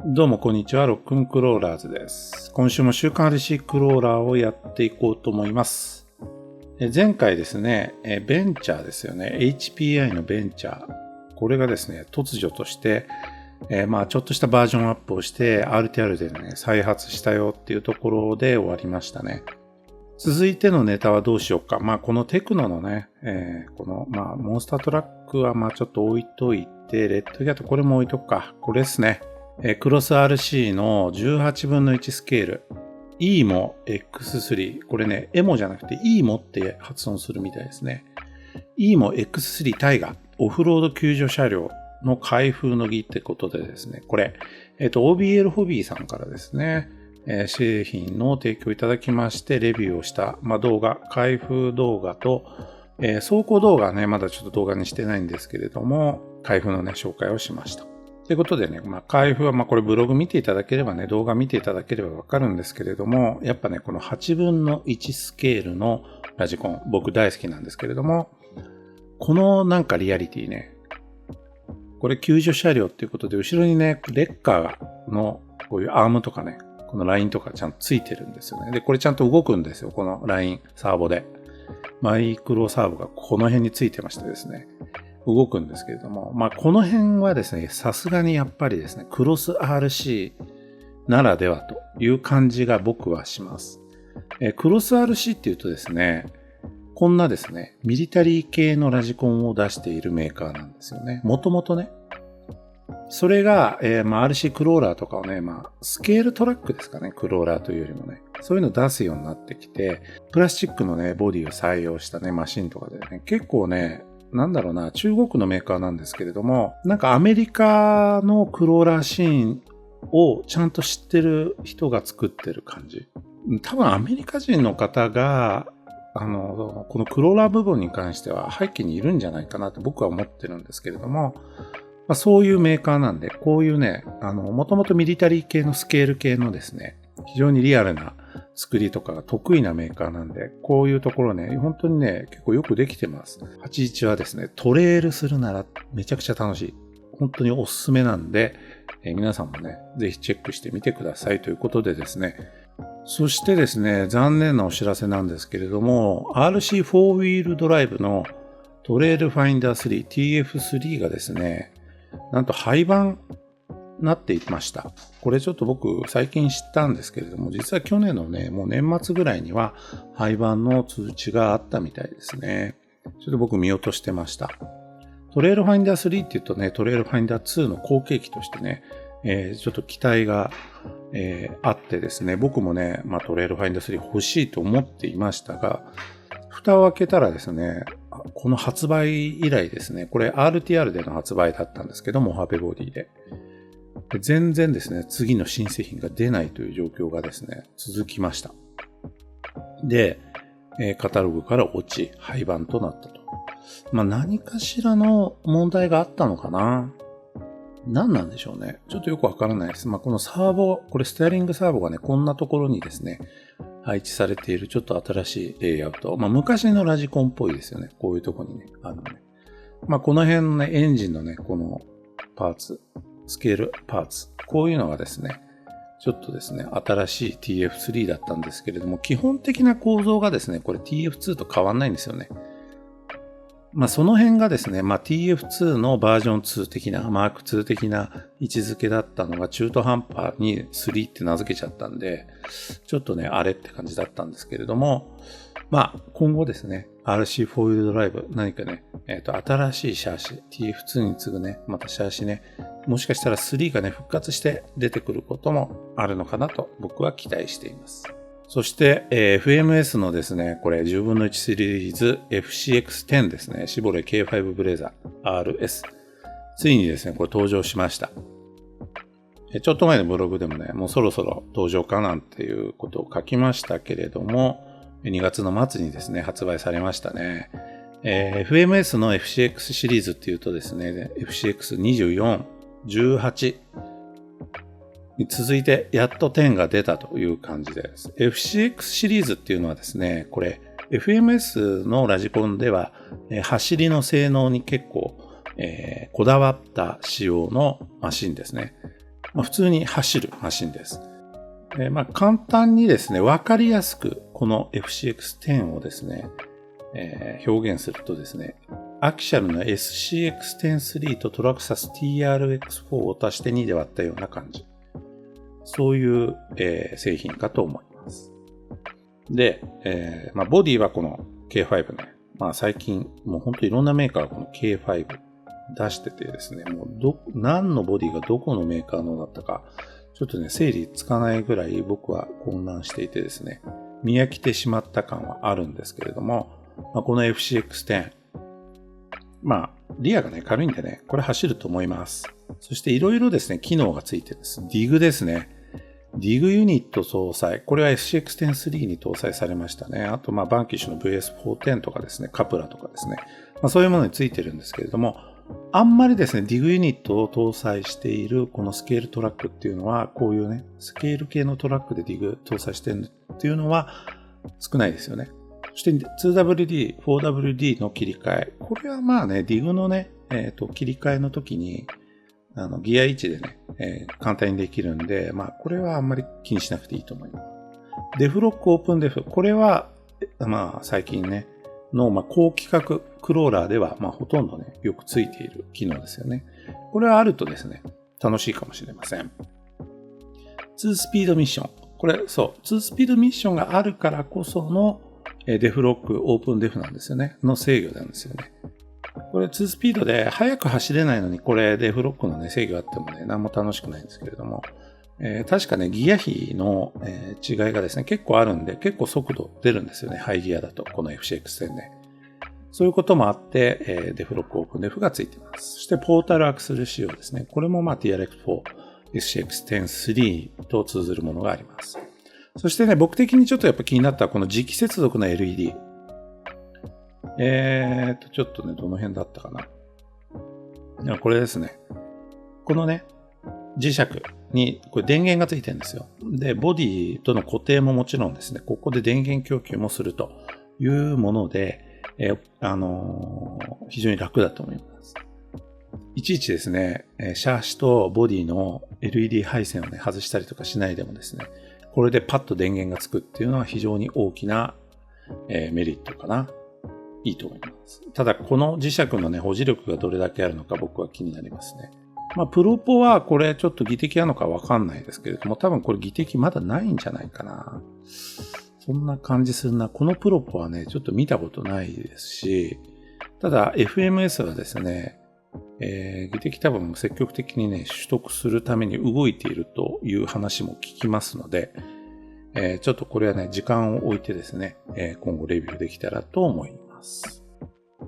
どうもこんにちは、ロックンクローラーズです。今週も週刊 RC クローラーをやっていこうと思います。前回ですね、ベンチャーですよね、HPI のベンチャー。これがですね、突如として、ちょっとしたバージョンアップをして RTR でね、再発したよっていうところで終わりましたね。続いてのネタはどうしようか。このテクノのね、モンスタートラックはちょっと置いといて、レッドギャットこれも置いとくか。これですね。クロス RC の18分の1スケール。EMO X3。これね、エモじゃなくて EMO って発音するみたいですね。EMO X3 タイガー。オフロード救助車両の開封の儀ってことでですね。これ、OBL ホビーさんからですね。製品の提供いただきましてレビューをした、動画、開封動画と、走行動画はね、まだちょっと動画にしてないんですけれども、開封のね、紹介をしました。ということでね、開封はこれブログ見ていただければね、動画見ていただければわかるんですけれども、やっぱね、この8分の1スケールのラジコン、僕大好きなんですけれども、このリアリティね、これ救助車両っていうことで、後ろにね、レッカーのこういうアームとかね、このラインとかちゃんとついてるんですよね。で、これちゃんと動くんですよ。このライン、サーボで。マイクロサーボがこの辺についてましてですね。動くんですけれども、この辺はですね、さすがにやっぱりですね、クロス RC ならではという感じが僕はします。クロス RC っていうとですね、こんなですね、ミリタリー系のラジコンを出しているメーカーなんですよね。もともとね。それが、RC クローラーとかをね、スケールトラックですかね、クローラーというよりもね。そういうのを出すようになってきて、プラスチックのね、ボディを採用したね、マシンとかでね、結構ね、中国のメーカーなんですけれども、アメリカのクローラーシーンをちゃんと知ってる人が作ってる感じ。多分アメリカ人の方が、このクローラー部分に関しては背景にいるんじゃないかなと僕は思ってるんですけれども、そういうメーカーなんで、こういうね、もともとミリタリー系のスケール系のですね、非常にリアルな作りとかが得意なメーカーなんで、こういうところね、本当にね、結構よくできてます。81はですね、トレイルするならめちゃくちゃ楽しい。本当におすすめなんで、皆さんもね、ぜひチェックしてみてくださいということでですね、そしてですね、残念なお知らせなんですけれども、RC4 ウィールドライブのトレイルファインダー3 TF3 がですね、なんと廃盤になっていました。これちょっと僕最近知ったんですけれども、実は去年のね、もう年末ぐらいには廃盤の通知があったみたいですね。ちょっと僕見落としてました。トレイルファインダー3って言うとね、トレイルファインダー2の後継機としてね、ちょっと期待が、あってですね、僕もね、トレイルファインダー3欲しいと思っていましたが、蓋を開けたらですね、この発売以来ですね、これ RTR での発売だったんですけども、モハベボディで。全然ですね、次の新製品が出ないという状況がですね、続きました。で、カタログから落ち、廃盤となったと。何かしらの問題があったのかな？何なんでしょうね。ちょっとよくわからないです。このサーボ、これステアリングサーボがね、こんなところにですね、配置されているちょっと新しいレイアウト。昔のラジコンっぽいですよね。こういうところにね、あるのね。この辺のね、エンジンのね、このパーツ、スケールパーツ、こういうのがですね、ちょっとですね、新しい TF3 だったんですけれども、基本的な構造がですね、これ TF2 と変わんないんですよね。その辺がですね、TF2 のバージョン2的な、マーク2的な位置づけだったのが中途半端に3って名付けちゃったんで、ちょっとね、あれって感じだったんですけれども、今後ですね、RC4 ウィールドライブ、何かね、新しいシャーシ、TF2 に次ぐね、またシャーシね、もしかしたら3がね、復活して出てくることもあるのかなと僕は期待しています。そして、FMS のですね、これ10分の1シリーズ FCX10 ですね、シボレ K5 ブレザー RS。ついにですね、これ登場しました。ちょっと前のブログでもね、もうそろそろ登場かなんていうことを書きましたけれども、2月の末にですね、発売されましたね。FMS の FCX シリーズっていうとですね、FCX24、18、に続いてやっと10が出たという感じです。FCX シリーズっていうのはですね、これ FMS のラジコンでは走りの性能に結構こだわった仕様のマシンですね。普通に走るマシンです。簡単にですね、わかりやすくこの FCX10 をですね、表現するとですね、アキシャルの SCX103 とトラクサス TRX4 を足して2で割ったような感じ。そういう、製品かと思います。で、ボディはこの K5 ね。最近、もう本当いろんなメーカーがこの K5 出しててですね、もう何のボディがどこのメーカーのだったか、ちょっとね、整理つかないぐらい僕は混乱していてですね、見飽きてしまった感はあるんですけれども、この FCX10、リアがね、軽いんでね、これ走ると思います。そしていろいろですね、機能がついてるんです。DIG ですね。DIG ユニット搭載。これは FCX103 に搭載されましたね。あと、バンキッシュの VS410 とかですね、カプラとかですね。そういうものについてるんですけれども、あんまりですね、DIG ユニットを搭載しているこのスケールトラックっていうのは、こういうね、スケール系のトラックで DIG 搭載してるっていうのは少ないですよね。そして 2WD、4WD の切り替え。これはDIG のね、切り替えの時に、ギア位置でね、簡単にできるんで、これはあんまり気にしなくていいと思います。デフロック、オープンデフ。これは、最近ね、の、高規格クローラーでは、ほとんどね、よくついている機能ですよね。これはあるとですね、楽しいかもしれません。2スピードミッション。これ、2スピードミッションがあるからこその、デフロック、オープンデフなんですよね。の制御なんですよね。これ2スピードで速く走れないのに、これデフロックのね、制御あってもね、何も楽しくないんですけれども、確かね、ギア比の、違いがですね、結構あるんで、結構速度出るんですよね。ハイギアだと、この FCX10 で。そういうこともあって、デフロックオープンデフがついています。そしてポータルアクセル仕様ですね。これもTRX4、SCX103 と通ずるものがあります。そしてね、僕的にちょっとやっぱ気になったこの磁気接続の LED。ちょっとね、どの辺だったかな。これですね。このね、磁石にこれ電源がついてるんですよ。で、ボディとの固定ももちろんですね、ここで電源供給もするというもので、非常に楽だと思います。いちいちですね、シャーシとボディの LED 配線をね、外したりとかしないでもですね、これでパッと電源がつくっていうのは非常に大きな、メリットかな。いいと思います。ただ、この磁石のね、保持力がどれだけあるのか僕は気になりますね。プロポはこれちょっと技的なのかわかんないですけれども、多分これ技的まだないんじゃないかな。そんな感じするな。このプロポはね、ちょっと見たことないですし、ただ FMS はですね、技的多分積極的にね、取得するために動いているという話も聞きますので、ちょっとこれはね、時間を置いてですね、今後レビューできたらと思います。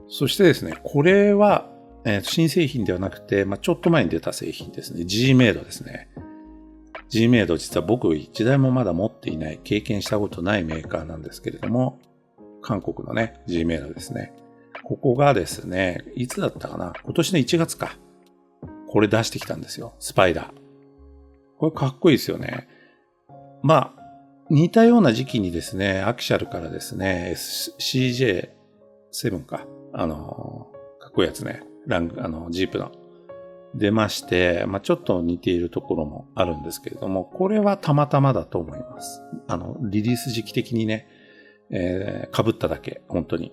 そしてですね、これは、新製品ではなくて、ちょっと前に出た製品ですね。G-Made ですね。G-Made 実は僕一台もまだ持っていない、経験したことないメーカーなんですけれども、韓国のね、G-Made ですね。ここがですね、いつだったかな？今年の1月か。これ出してきたんですよ。スパイダー。これかっこいいですよね。似たような時期にですね、アキシャルからですね、CJ7 か。かっこいいやつね。ジープの。出まして、ちょっと似ているところもあるんですけれども、これはたまたまだと思います。リリース時期的にね、被っただけ、本当に。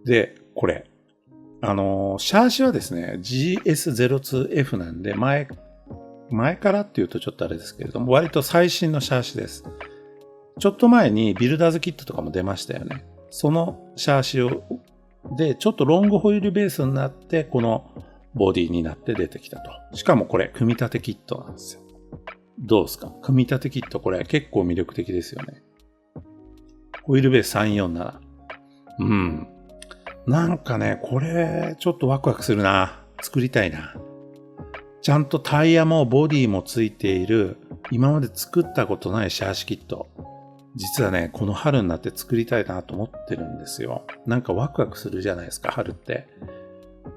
で、これ。シャーシはですね、GS02F なんで、前からっていうとちょっとあれですけれども、割と最新のシャーシです。ちょっと前にビルダーズキットとかも出ましたよね。そのシャーシを、で、ちょっとロングホイールベースになって、このボディになって出てきたと。しかもこれ、組み立てキットなんですよ。どうですか？組み立てキット、これ結構魅力的ですよね。ホイールベース347。なんかね、これ、ちょっとワクワクするな。作りたいな。ちゃんとタイヤもボディもついている、今まで作ったことないシャーシキット。実はね、この春になって作りたいなと思ってるんですよ。なんかワクワクするじゃないですか、春って。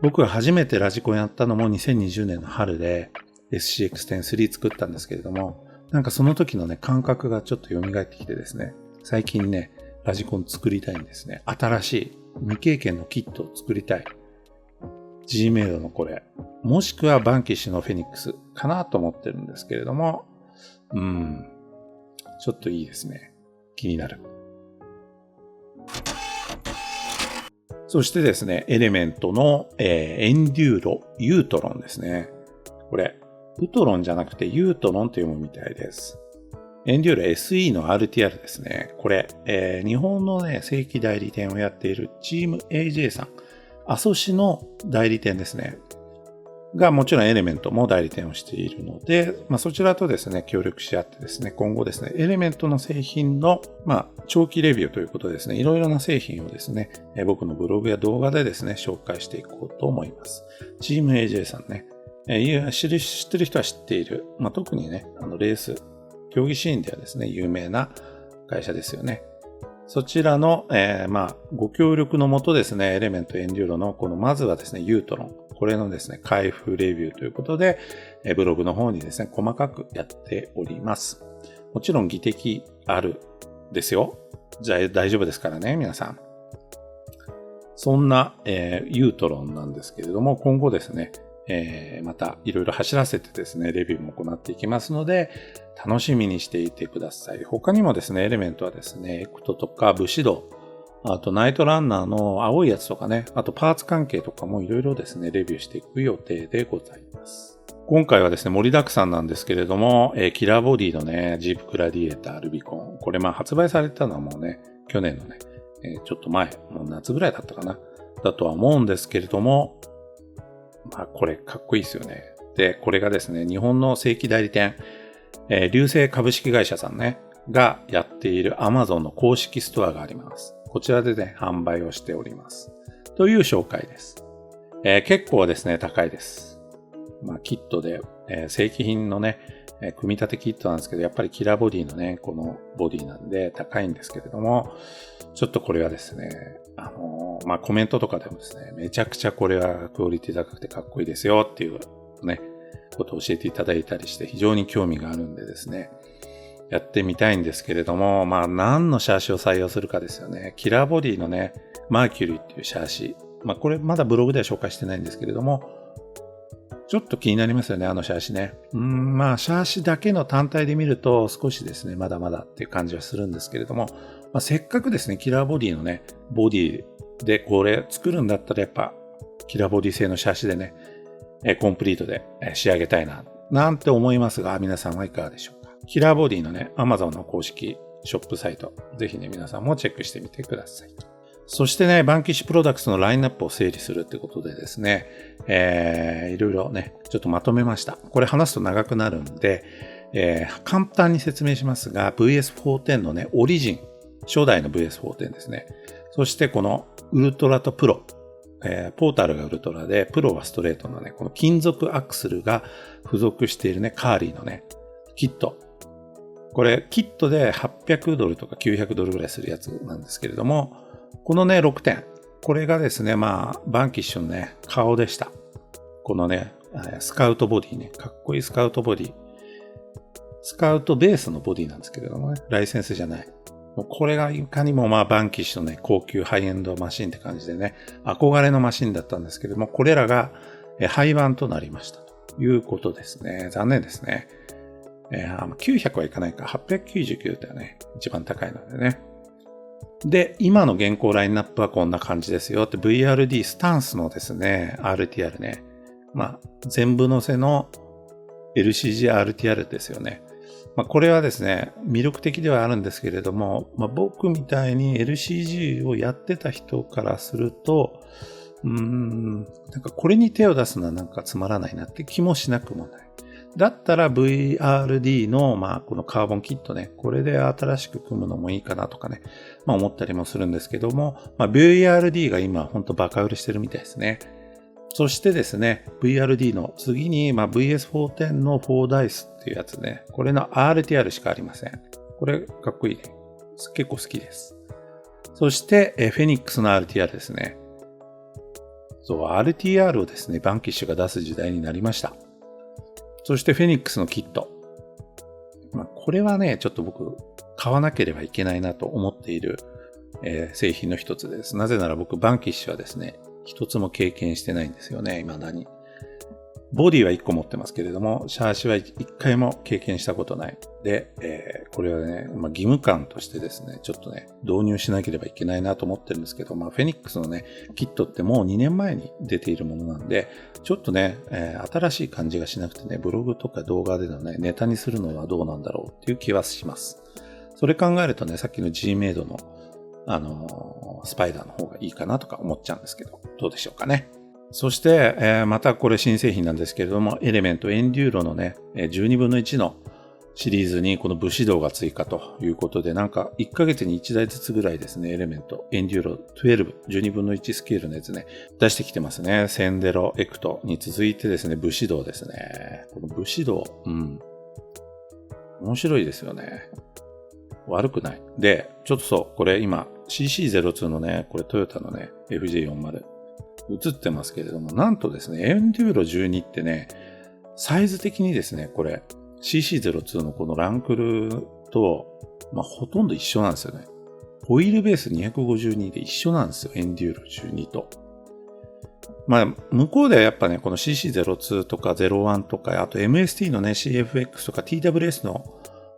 僕が初めてラジコンやったのも2020年の春で SCX103 作ったんですけれども、なんかその時のね、感覚がちょっと蘇ってきてですね、最近ね、ラジコン作りたいんですね。新しい未経験のキットを作りたい。Gmail のこれ、もしくはバンキッシュのフェニックスかなと思ってるんですけれども、ちょっといいですね。気になる。そしてですね、エレメントの、エンデューロ、ユートロンですね。これ、ウトロンじゃなくてユートロンと読むみたいです。エンデューロ SE の RTR ですね。これ、日本のね、正規代理店をやっているチーム AJ さん、アソシの代理店ですね。がもちろんエレメントも代理店をしているので、そちらとですね、協力し合ってですね、今後ですね、エレメントの製品の、長期レビューということでですね、いろいろな製品をですね、僕のブログや動画でですね、紹介していこうと思います。チーム AJ さんね、知ってる人は知っている、特にね、レース、競技シーンではですね、有名な会社ですよね。そちらの、ご協力のもとですね、エレメントエンデューロのまずはですね、ユートロン。これのですね、開封レビューということで、ブログの方にですね、細かくやっております。もちろん技的あるですよ。じゃあ大丈夫ですからね、皆さん。そんな、ユートロンなんですけれども、今後ですね、またいろいろ走らせてですね、レビューも行っていきますので、楽しみにしていてください。他にもですね、エレメントはですね、エクトとかブシド、あとナイトランナーの青いやつとかね、あとパーツ関係とかもいろいろですね、レビューしていく予定でございます。今回はですね、盛りだくさんなんですけれども、キラーボディのね、ジープグラディエータールビコン。これ発売されたのはもうね、去年のね、ちょっと前、もう夏ぐらいだったかな。だとは思うんですけれども、これかっこいいですよね。で、これがですね、日本の正規代理店、流星株式会社さんね、がやっている Amazon の公式ストアがあります。こちらでね、販売をしております。という紹介です。結構ですね、高いです。キットで、正規品のね、組み立てキットなんですけど、やっぱりキラーボディのね、このボディなんで高いんですけれども、ちょっとこれはですね、コメントとかでもですね、めちゃくちゃこれはクオリティ高くてかっこいいですよっていうね、ことを教えていただいたりして非常に興味があるんでですね、やってみたいんですけれども、何のシャーシを採用するかですよね。キラーボディのね、マーキュリーっていうシャーシ。これまだブログでは紹介してないんですけれども、ちょっと気になりますよね、あのシャーシね。シャーシだけの単体で見ると少しですね、まだまだっていう感じはするんですけれども、せっかくですね、キラーボディのね、ボディでこれ作るんだったらやっぱ、キラーボディ製のシャーシでね、コンプリートで仕上げたいな、なんて思いますが、皆さんはいかがでしょうか。キラーボディのね、Amazon の公式ショップサイト、ぜひね、皆さんもチェックしてみてください。そしてね、バンキッシュプロダクツのラインナップを整理するってことでですね、いろいろね、ちょっとまとめました。これ話すと長くなるんで、簡単に説明しますが、VS410 のね、オリジン、初代の VS410 ですね。そしてこのウルトラとプロ、ポータルがウルトラで、プロはストレートのね、この金属アクスルが付属しているね、カーリーのね、キット。これ、キットで$800とか$900ぐらいするやつなんですけれども、このね、6点。これがですね、バンキッシュのね、顔でした。このね、スカウトボディね、かっこいいスカウトボディ。スカウトベースのボディなんですけれどもね、ライセンスじゃない。これがいかにもバンキッシュのね、高級ハイエンドマシンって感じでね、憧れのマシンだったんですけれども、これらが廃盤となりましたということですね。残念ですね。900はいかないか、899だよね。一番高いのでね。で、今の現行ラインナップはこんな感じですよって VRD スタンスのですね、RTR ね。全部乗せの LCG-RTR ですよね。これはですね、魅力的ではあるんですけれども、僕みたいに LCG をやってた人からすると、なんかこれに手を出すのはなんかつまらないなって気もしなくもない。だったら VRD の、このカーボンキットね、これで新しく組むのもいいかなとかね、思ったりもするんですけども、VRD が今ほんとバカ売れしてるみたいですね。そしてですね、VRD の次に、VS410 の4ダイスっていうやつね、これの RTR しかありません。これかっこいいね。結構好きです。そして、フェニックスの RTR ですね。そう、RTR をですね、バンキッシュが出す時代になりました。そしてフェニックスのキット。これはね、ちょっと僕、買わなければいけないなと思っている、製品の一つです。なぜなら僕、バンキッシュはですね、一つも経験してないんですよね、未だに。ボディは1個持ってますけれども、シャーシは1回も経験したことない。で、これはね、義務感としてですね、ちょっとね、導入しなければいけないなと思ってるんですけど、フェニックスのね、キットってもう2年前に出ているものなんで、ちょっとね、新しい感じがしなくてね、ブログとか動画でのね、ネタにするのはどうなんだろうっていう気はします。それ考えるとね、さっきの Gmade の、スパイダーの方がいいかなとか思っちゃうんですけど、どうでしょうかね。そして、またこれ新製品なんですけれども、エレメントエンデューロのね、12分の1のシリーズにこの武士道が追加ということで、なんか1ヶ月に1台ずつぐらいですね、エレメントエンデューロ12、12分の1スケールのやつね、出してきてますね。センデロ、エクトに続いてですね、武士道ですね。この武士道、面白いですよね。悪くない。で、ちょっとそう、これ今 CC02 のね、これトヨタのね、FJ40。映ってますけれども、なんとですね、エンデューロ12ってね、サイズ的にですね、これ、CC02 のこのランクルと、ほとんど一緒なんですよね。ホイールベース252で一緒なんですよ、エンデューロ12と。向こうではやっぱね、この CC02 とか01とか、あと MST のね、CFX とか TWS の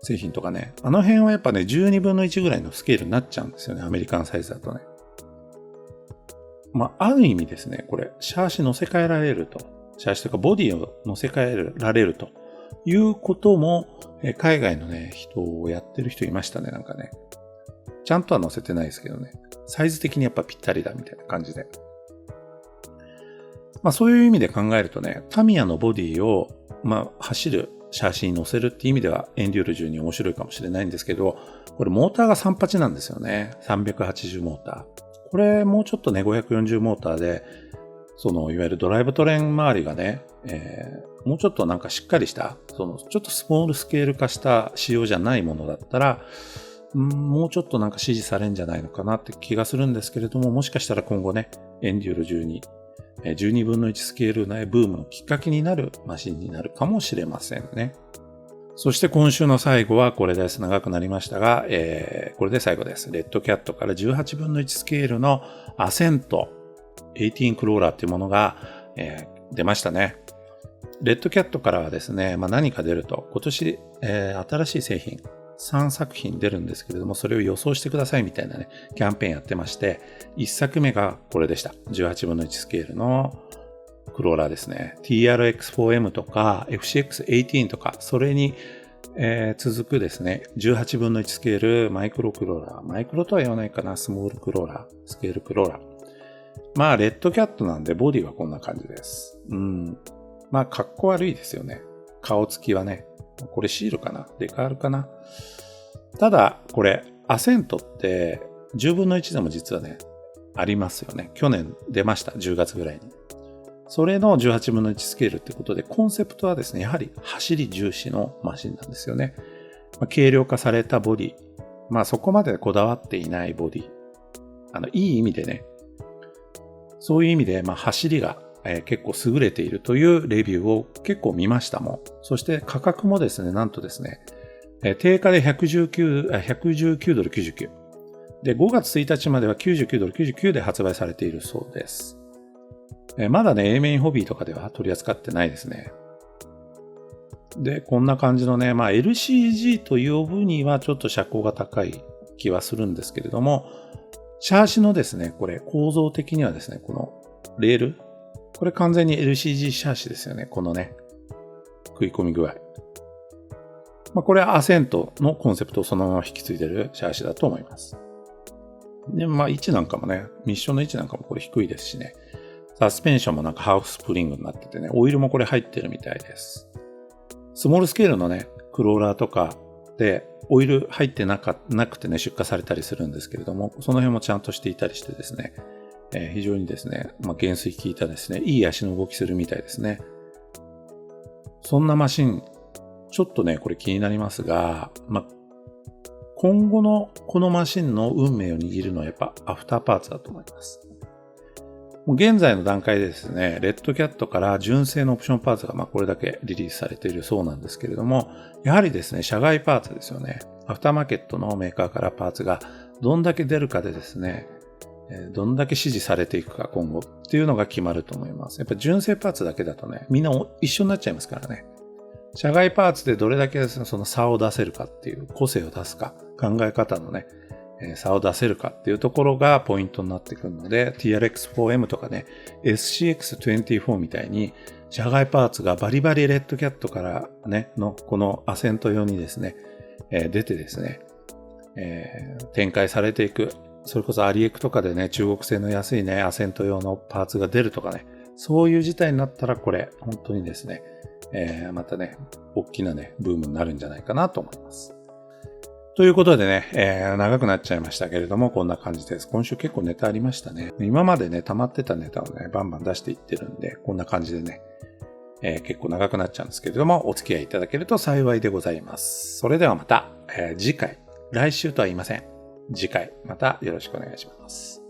製品とかね、あの辺はやっぱね、12分の1ぐらいのスケールになっちゃうんですよね、アメリカンサイズだとね。ある意味ですね、これ、シャーシ乗せ替えられると。シャーシとかボディを乗せ替えられるということも、海外のね、人をやってる人いましたね、なんかね。ちゃんとは乗せてないですけどね。サイズ的にやっぱぴったりだみたいな感じで。そういう意味で考えるとね、タミヤのボディを、走るシャーシに乗せるっていう意味では、エンデューロ12面白いかもしれないんですけど、これモーターが38なんですよね。380モーター。これもうちょっとね、540モーターで、いわゆるドライブトレーン周りがね、もうちょっとなんかしっかりした、ちょっとスモールスケール化した仕様じゃないものだったら、もうちょっとなんか支持されるんじゃないのかなって気がするんですけれども、もしかしたら今後ね、エンデューロ12、12分の1スケール内ブームのきっかけになるマシンになるかもしれませんね。そして今週の最後はこれです。長くなりましたが、これで最後です。レッドキャットから18分の1スケールのアセント18クローラーっていうものが、出ましたね。レッドキャットからはですね、何か出ると、今年、新しい製品3作品出るんですけれども、それを予想してくださいみたいなね、キャンペーンやってまして、1作目がこれでした。18分の1スケールのクローラーですね。TRX4M とか FCX18 とか、それに、続くですね、18分の1スケールマイクロクローラー。マイクロとは言わないかな、スモールクローラー、スケールクローラー。レッドキャットなんでボディはこんな感じです。かっこ悪いですよね。顔つきはね。これシールかな？デカールかな？ただ、これ、アセントって10分の1でも実はね、ありますよね。去年出ました。10月ぐらいに。それの18分の1スケールってことで、コンセプトはですね、やはり走り重視のマシンなんですよね。軽量化されたボディ。そこまでこだわっていないボディ。いい意味でね。そういう意味で、走りが、結構優れているというレビューを結構見ましたもん。そして価格もですね、なんとですね、定価で119ドル99。で、5月1日までは99ドル99で発売されているそうです。まだね、A メインホビーとかでは取り扱ってないですね。で、こんな感じのね、LCG と呼ぶにはちょっと車高が高い気はするんですけれども、シャーシのですね、これ構造的にはですね、このレール、これ完全に LCG シャーシですよね、このね、食い込み具合。これはアセントのコンセプトをそのまま引き継いでるシャーシだと思います。で、位置なんかもね、ミッションの位置なんかもこれ低いですしね、サスペンションもなんかハーフスプリングになっててね、オイルもこれ入ってるみたいです。スモールスケールのね、クローラーとかでオイル入ってなくてね、出荷されたりするんですけれども、その辺もちゃんとしていたりしてですね、非常にですね、減衰効いたですね、いい足の動きするみたいですね。そんなマシン、ちょっとね、これ気になりますが、今後のこのマシンの運命を握るのはやっぱアフターパーツだと思います。現在の段階でですね、レッドキャットから純正のオプションパーツがこれだけリリースされているそうなんですけれども、やはりですね、社外パーツですよね。アフターマーケットのメーカーからパーツがどんだけ出るかでですね、どんだけ支持されていくか今後っていうのが決まると思います。やっぱ純正パーツだけだとね、みんな一緒になっちゃいますからね。社外パーツでどれだけその差を出せるかっていう個性を出すか、考え方のね、差を出せるかっていうところがポイントになってくるので、TRX4M とかね、SCX24 みたいに社外パーツがバリバリレッドキャットからね、このアセント用にですね、出てですね、展開されていく。それこそアリエクとかでね、中国製の安いね、アセント用のパーツが出るとかね、そういう事態になったらこれ、本当にですね、またね、大きなね、ブームになるんじゃないかなと思います。ということでね、長くなっちゃいましたけれども、こんな感じです。今週結構ネタありましたね。今までね、溜まってたネタをね、バンバン出していってるんで、こんな感じでね、結構長くなっちゃうんですけれども、お付き合いいただけると幸いでございます。それではまた、次回、来週とは言いません。次回、またよろしくお願いします。